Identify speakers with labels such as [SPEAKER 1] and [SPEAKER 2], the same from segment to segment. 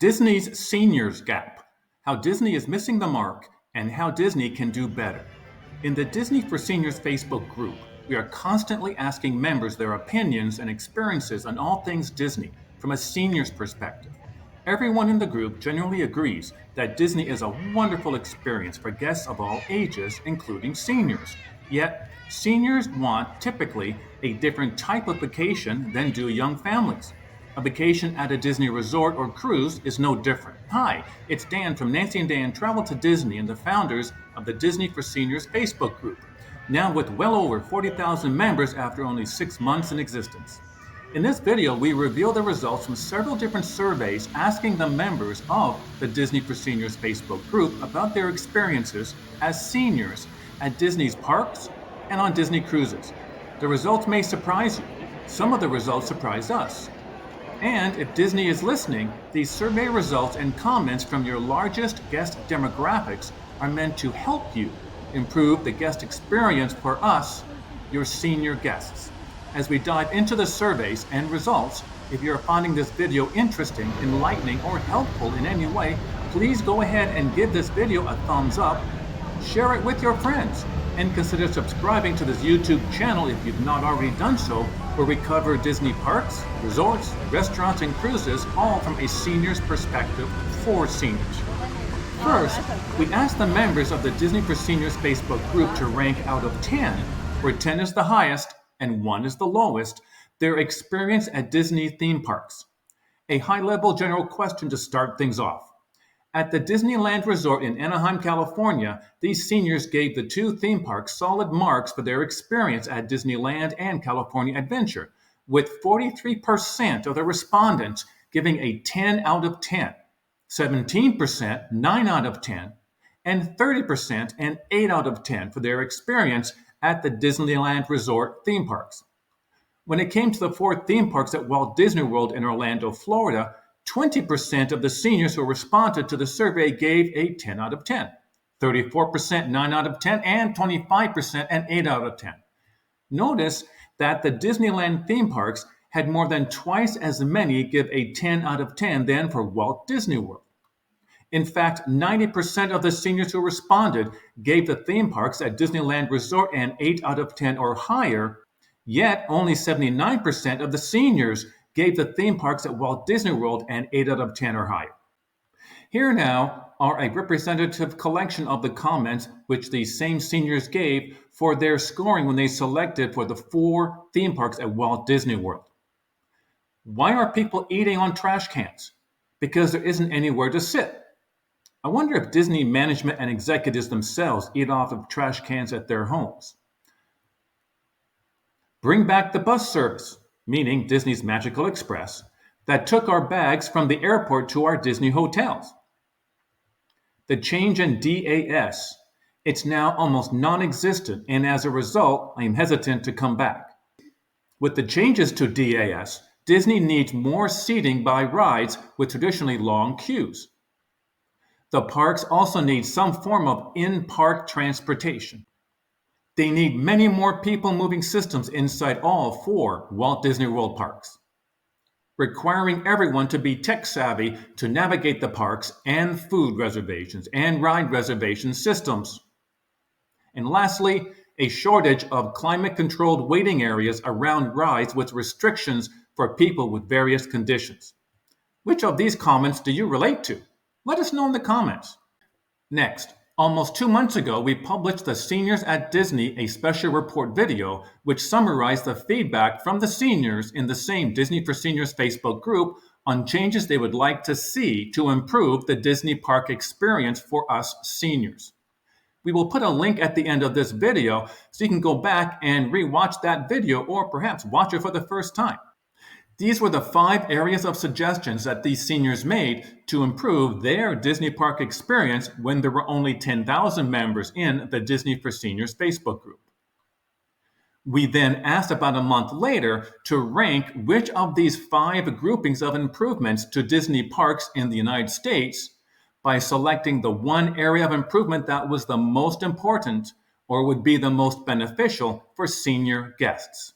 [SPEAKER 1] Disney's Seniors Gap, How Disney is Missing the Mark and How Disney Can Do Better. In the Disney for Seniors Facebook group, we are constantly asking members their opinions and experiences on all things Disney from a senior's perspective. Everyone in the group generally agrees that Disney is a wonderful experience for guests of all ages, including seniors. Yet, seniors want typically a different type of vacation than do young families. A vacation at a Disney resort or cruise is no different. Hi, it's Dan from Nancy and Dan Travel to Disney and the founders of the Disney for Seniors Facebook group, now with well over 40,000 members after only 6 months in existence. In this video, we reveal the results from several different surveys asking the members of the Disney for Seniors Facebook group about their experiences as seniors at Disney's parks and on Disney cruises. The results may surprise you. Some of the results surprised us. And if Disney is listening, these survey results and comments from your largest guest demographics are meant to help you improve the guest experience for us, your senior guests. As we dive into the surveys and results, if you're finding this video interesting, enlightening, or helpful in any way, please go ahead and give this video a thumbs up, share it with your friends, and consider subscribing to this YouTube channel if you've not already done so, where we cover Disney parks, resorts, restaurants, and cruises, all from a senior's perspective for seniors. First, we asked the members of the Disney for Seniors Facebook group to rank out of 10, where 10 is the highest and 1 is the lowest, their experience at Disney theme parks. A high-level general question to start things off. At the Disneyland Resort in Anaheim, California, these seniors gave the 2 theme parks solid marks for their experience at Disneyland and California Adventure, with 43% of the respondents giving a 10 out of 10, 17% 9 out of 10, and 30% an 8 out of 10 for their experience at the Disneyland Resort theme parks. When it came to the 4 theme parks at Walt Disney World in Orlando, Florida, 20% of the seniors who responded to the survey gave a 10 out of 10, 34% 9 out of 10, and 25% an 8 out of 10. Notice that the Disneyland theme parks had more than twice as many give a 10 out of 10 than for Walt Disney World. In fact, 90% of the seniors who responded gave the theme parks at Disneyland Resort an 8 out of 10 or higher, yet only 79% of the seniors gave the theme parks at Walt Disney World an 8 out of 10 or higher. Here now are a representative collection of the comments which these same seniors gave for their scoring when they selected for the 4 theme parks at Walt Disney World. Why are people eating on trash cans? Because there isn't anywhere to sit. I wonder if Disney management and executives themselves eat off of trash cans at their homes. Bring back the bus service, meaning Disney's Magical Express, that took our bags from the airport to our Disney hotels. The change in DAS, it's now almost non-existent, and as a result, I am hesitant to come back. With the changes to DAS, Disney needs more seating by rides with traditionally long queues. The parks also need some form of in-park transportation. They need many more people-moving systems inside all 4 Walt Disney World parks, requiring everyone to be tech-savvy to navigate the parks and food reservations and ride reservation systems. And lastly, a shortage of climate-controlled waiting areas around rides with restrictions for people with various conditions. Which of these comments do you relate to? Let us know in the comments. Next, almost 2 months ago, we published the Seniors at Disney, a special report video, which summarized the feedback from the seniors in the same Disney for Seniors Facebook group on changes they would like to see to improve the Disney park experience for us seniors. We will put a link at the end of this video so you can go back and rewatch that video or perhaps watch it for the first time. These were the 5 areas of suggestions that these seniors made to improve their Disney park experience when there were only 10,000 members in the Disney for Seniors Facebook group. We then asked about a month later to rank which of these 5 groupings of improvements to Disney parks in the United States by selecting the one area of improvement that was the most important or would be the most beneficial for senior guests.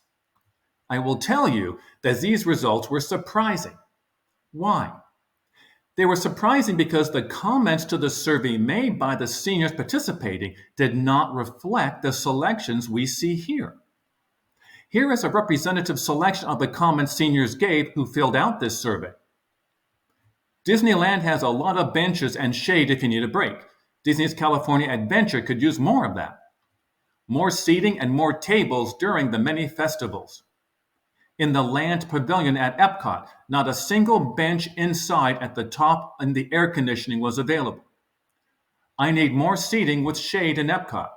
[SPEAKER 1] I will tell you that these results were surprising. Why? They were surprising because the comments to the survey made by the seniors participating did not reflect the selections we see here. Here is a representative selection of the comments seniors gave who filled out this survey. Disneyland has a lot of benches and shade if you need a break. Disney's California Adventure could use more of that. More seating and more tables during the many festivals. In the Land Pavilion at Epcot, not a single bench inside at the top and the air conditioning was available. I need more seating with shade in Epcot.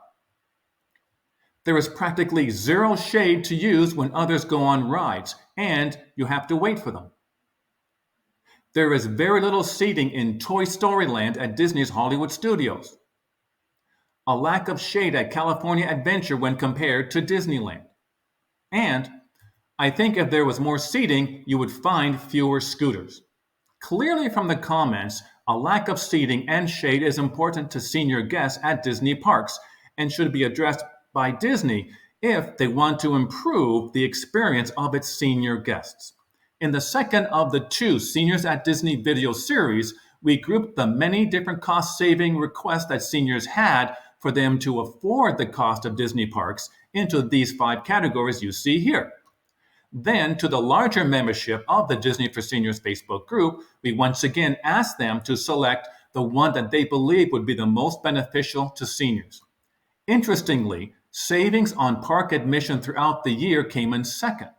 [SPEAKER 1] There is practically zero shade to use when others go on rides, and you have to wait for them. There is very little seating in Toy Story Land at Disney's Hollywood Studios. A lack of shade at California Adventure when compared to Disneyland. And I think if there was more seating, you would find fewer scooters. Clearly from the comments, a lack of seating and shade is important to senior guests at Disney parks and should be addressed by Disney if they want to improve the experience of its senior guests. In the second of the two Seniors at Disney video series, we grouped the many different cost-saving requests that seniors had for them to afford the cost of Disney parks into these 5 categories you see here. Then, to the larger membership of the Disney for Seniors Facebook group, we once again asked them to select the one that they believe would be the most beneficial to seniors. Interestingly, savings on park admission throughout the year came in second,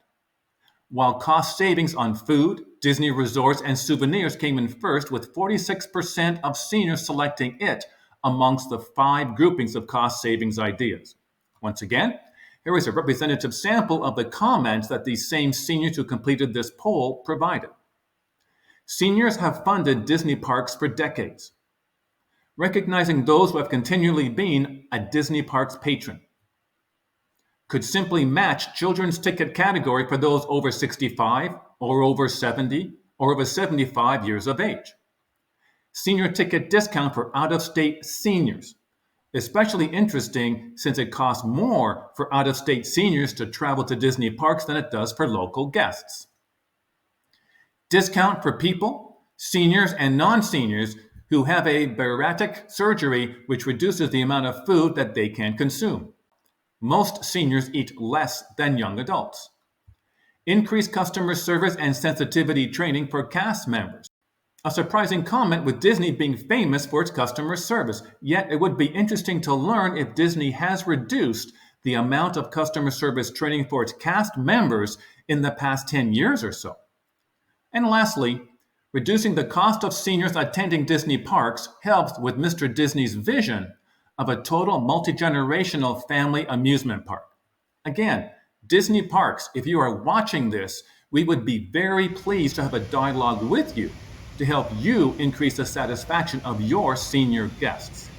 [SPEAKER 1] while cost savings on food, Disney resorts, and souvenirs came in first, with 46% of seniors selecting it amongst the 5 groupings of cost savings ideas. Once again, here is a representative sample of the comments that these same seniors who completed this poll provided. Seniors have funded Disney parks for decades, recognizing those who have continually been a Disney parks patron. Could simply match children's ticket category for those over 65 or over 70 or over 75 years of age. Senior ticket discount for out-of-state seniors, especially interesting since it costs more for out-of-state seniors to travel to Disney parks than it does for local guests. Discount for people, seniors and non-seniors who have a bariatric surgery which reduces the amount of food that they can consume. Most seniors eat less than young adults. Increased customer service and sensitivity training for cast members. A surprising comment with Disney being famous for its customer service, yet it would be interesting to learn if Disney has reduced the amount of customer service training for its cast members in the past 10 years or so. And lastly, reducing the cost of seniors attending Disney parks helps with Mr. Disney's vision of a total multi-generational family amusement park. Again, Disney parks, if you are watching this, we would be very pleased to have a dialogue with you to help you increase the satisfaction of your senior guests.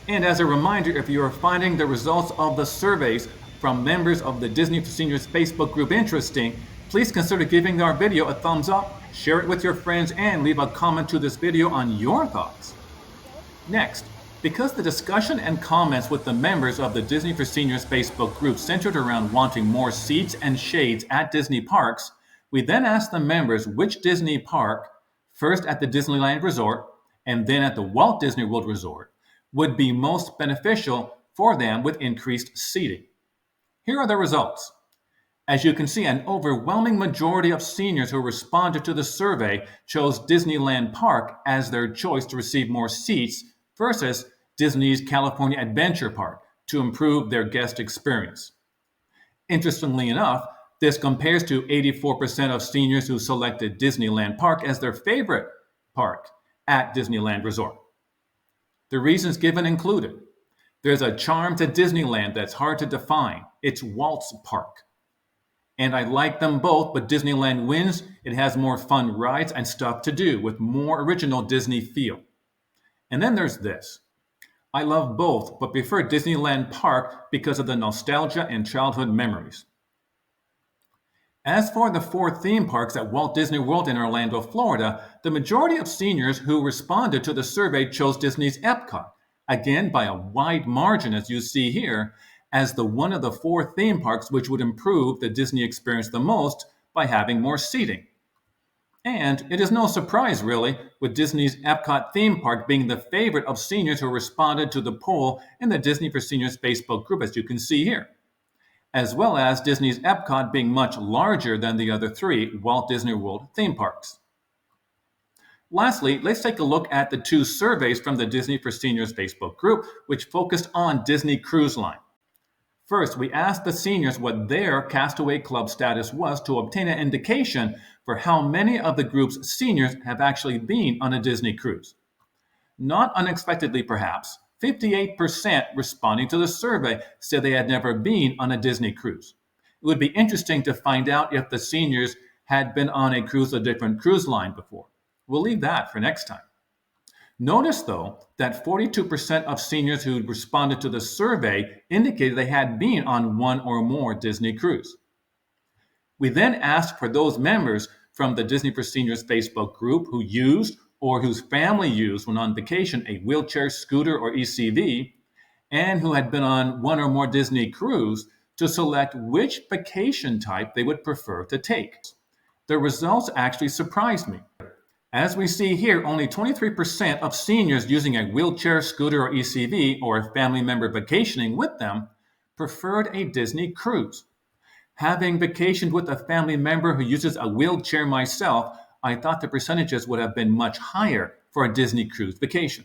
[SPEAKER 1] And as a reminder, if you are finding the results of the surveys from members of the Disney for Seniors Facebook group interesting, please consider giving our video a thumbs up, share it with your friends, and leave a comment to this video on your thoughts. Next, because the discussion and comments with the members of the Disney for Seniors Facebook group centered around wanting more seats and shades at Disney parks, we then asked the members which Disney park, first at the Disneyland Resort and then at the Walt Disney World Resort, would be most beneficial for them with increased seating. Here are the results. As you can see, an overwhelming majority of seniors who responded to the survey chose Disneyland Park as their choice to receive more seats versus Disney's California Adventure Park to improve their guest experience. Interestingly enough, this compares to 84% of seniors who selected Disneyland Park as their favorite park at Disneyland Resort. The reasons given included: there's a charm to Disneyland that's hard to define. It's Walt's park. And I like them both, but Disneyland wins. It has more fun rides and stuff to do with more original Disney feel. And then there's this. I love both, but prefer Disneyland Park because of the nostalgia and childhood memories. As for the 4 theme parks at Walt Disney World in Orlando, Florida, the majority of seniors who responded to the survey chose Disney's Epcot, again by a wide margin as you see here, as the one of the 4 theme parks which would improve the Disney experience the most by having more seating. And it is no surprise, really, with Disney's Epcot theme park being the favorite of seniors who responded to the poll in the Disney for Seniors Facebook group, as you can see here, as well as Disney's Epcot being much larger than the other three Walt Disney World theme parks. Lastly, let's take a look at the two surveys from the Disney for Seniors Facebook group, which focused on Disney Cruise Line. First, we asked the seniors what their Castaway Club status was to obtain an indication for how many of the group's seniors have actually been on a Disney cruise. Not unexpectedly, perhaps, 58% responding to the survey said they had never been on a Disney cruise. It would be interesting to find out if the seniors had been on a cruise of a different cruise line before. We'll leave that for next time. Notice, though, that 42% of seniors who responded to the survey indicated they had been on one or more Disney cruise. We then asked for those members from the Disney for Seniors Facebook group who used or whose family used when on vacation a wheelchair, scooter, or ECV, and who had been on one or more Disney cruise to select which vacation type they would prefer to take. The results actually surprised me. As we see here, only 23% of seniors using a wheelchair, scooter, or ECV, or a family member vacationing with them, preferred a Disney cruise. Having vacationed with a family member who uses a wheelchair myself, I thought the percentages would have been much higher for a Disney cruise vacation.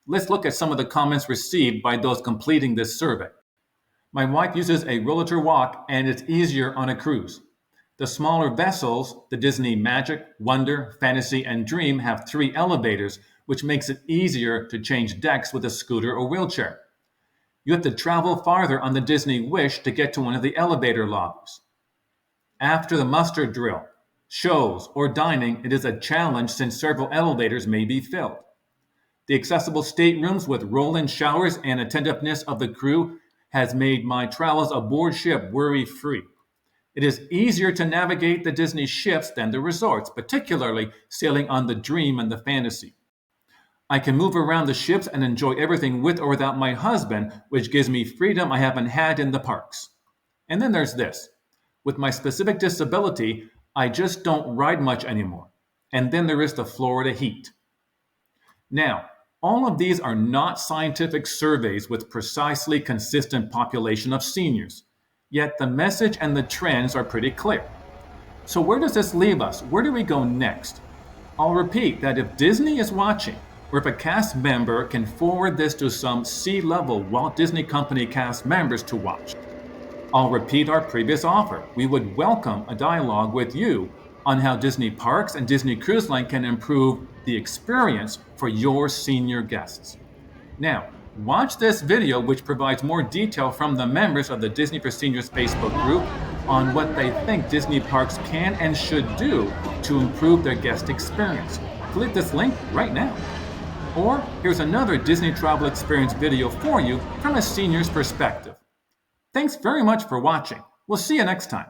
[SPEAKER 1] Let's look at some of the comments received by those completing this survey. My wife uses a rollator walk and it's easier on a cruise. The smaller vessels, the Disney Magic, Wonder, Fantasy, and Dream, have 3 elevators, which makes it easier to change decks with a scooter or wheelchair. You have to travel farther on the Disney Wish to get to one of the elevator lobbies. After the muster drill, shows, or dining, it is a challenge since several elevators may be filled. The accessible staterooms with roll-in showers and attentiveness of the crew has made my travels aboard ship worry-free. It is easier to navigate the Disney ships than the resorts, particularly sailing on the Dream and the Fantasy. I can move around the ships and enjoy everything with or without my husband, which gives me freedom I haven't had in the parks. And then there's this. With my specific disability, I just don't ride much anymore. And then there is the Florida heat. Now, all of these are not scientific surveys with precisely consistent population of seniors. Yet the message and the trends are pretty clear. So where does this leave us? Where do we go next? I'll repeat that if Disney is watching, or if a cast member can forward this to some C-level Walt Disney Company cast members to watch, I'll repeat our previous offer. We would welcome a dialogue with you on how Disney Parks and Disney Cruise Line can improve the experience for your senior guests. Now, watch this video, which provides more detail from the members of the Disney for Seniors Facebook group on what they think Disney parks can and should do to improve their guest experience. Click this link right now. Or here's another Disney travel experience video for you from a senior's perspective. Thanks very much for watching. We'll see you next time.